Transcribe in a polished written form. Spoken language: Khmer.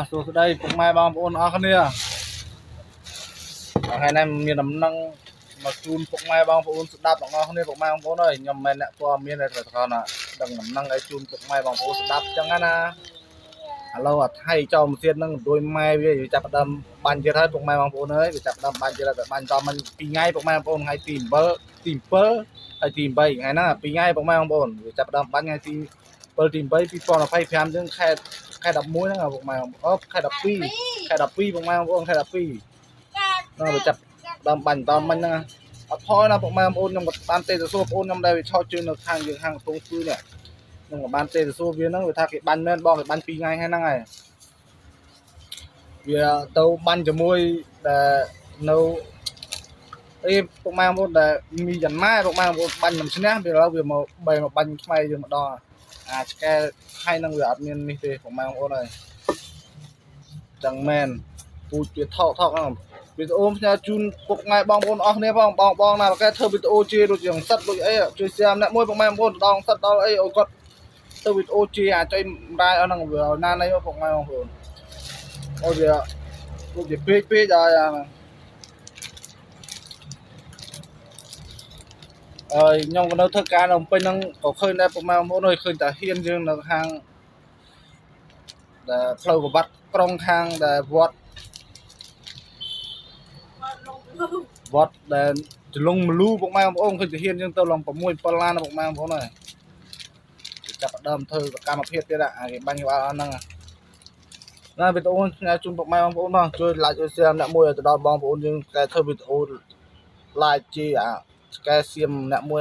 សួស្តីពុកម៉ែបងប្អូនអរគ្នាថ្ងៃនេះមានដំណឹងមកជូនពុកម៉ែបងប្អូនស្ដាប់ទាំងអស់គ្នាពុកម៉ែបងប្អូនអើយខ្ញុំមិនមែនអ្នកព័ត៌មានតែគាត់ថាដឹងដំណឹងឲ្យជូនពុកម៉ែបងប្អូនស្ដាប់ចឹងណាឥឡូវអាថៃចោលមកទៀតហ្នឹងដោយម៉ែវាចាប់ផ្ដើមបាញ់ទៀតហើយពុកម៉ែបងប្អូនអើយវាចាប់ផ្ដើមបាញ់ទៀតតែបាញ់តមិន2ថ្ងៃពុកម៉ែបងប្អូនថ្ងៃទី7ទី7ហើយទី8ថ្ងៃហ្នឹង2ថ្ងៃពុកម៉ែបងប្អូនវាចាប់ផ្ដើមបាញ់ថ្ងៃទី7ទី8 2025ចឹងខែ11ហ្នឹងពុកម៉ែអូខែ12ខែ12ពុកម៉ែបងប្អូនខែ12ហ្នឹងវាចាប់ដើមបាញ់តមិញហ្នឹងអត់ផលណាពុកម៉ែបងប្អូនខ្ញុំក៏បានទេសួរបងប្អូនខ្ញុំដែលវាឆោតជើងនៅខាងយើងខាងកំពង់ស្ពឺនេះខ្ញុំក៏បានទេសួរវាហ្នឹងវាថាគេបាញ់មែនបងគេបាញ់2ថ្ងៃហ្នឹងហើយវាទៅបាញ់ជាមួយដែលនៅអីពុកម៉ែបងប្អូនដែលមីយ៉ាន់ម៉ាពុកម៉ែបងប្អូនបាញ់មិនឈ្នះវាឥឡូវវាមកបែរមកបាញ់ខ្មែរយើងម្ដងអាឆ្កែហើយនឹងវាអត់មាននេះទេពុកម៉ែបងប្អូនហើយចឹងមែនពូជវាថោកហ្នឹងវីដេអូផ្ញើជូនពុកម៉ែបងប្អូនអស់គ្នាបងណាគេធ្វើវីដេអូជាដូចយ៉ាងសិតដូចអីជួយ share ម្នាក់មួយពុកម៉ែបងប្អូនដងសិតដល់អីឲ្យគាត់ធ្វើវីដេអូជាអាចុយម្ដាយអស់ហ្នឹងវាណាណីពុកម៉ែបងប្អូនអូវាដូចជាពេកឲ្យអាហ្នឹងខ្ញុំក៏នៅធ្វើការនៅពេញហ្នឹងក៏ឃើញដែរពុកម៉ែបងប្អូនឃើញតែហ៊ានយើងនៅខាងដែលផ្លូវប្រវត្តិក្រុងខាងដែលវត្តដែលចលងមលូពុកម៉ែបងប្អូនឃើញតែហ៊ានយើងទៅឡង6 7ឡានពុកម៉ែបងប្អូនហើយចាប់ដើមធ្វើសកម្មភាពទៀតគេបាញ់ក្បាលអស់ហ្នឹងណាវីដេអូផ្ញើជូនពុកម៉ែបងប្អូនផងជួយ like ជួយ share ម្នាក់មួយឲ្យទៅដល់បងប្អូនយើងតែធ្វើវីដេអូ like ជាអាស្កែសៀមម្នាក់មួយ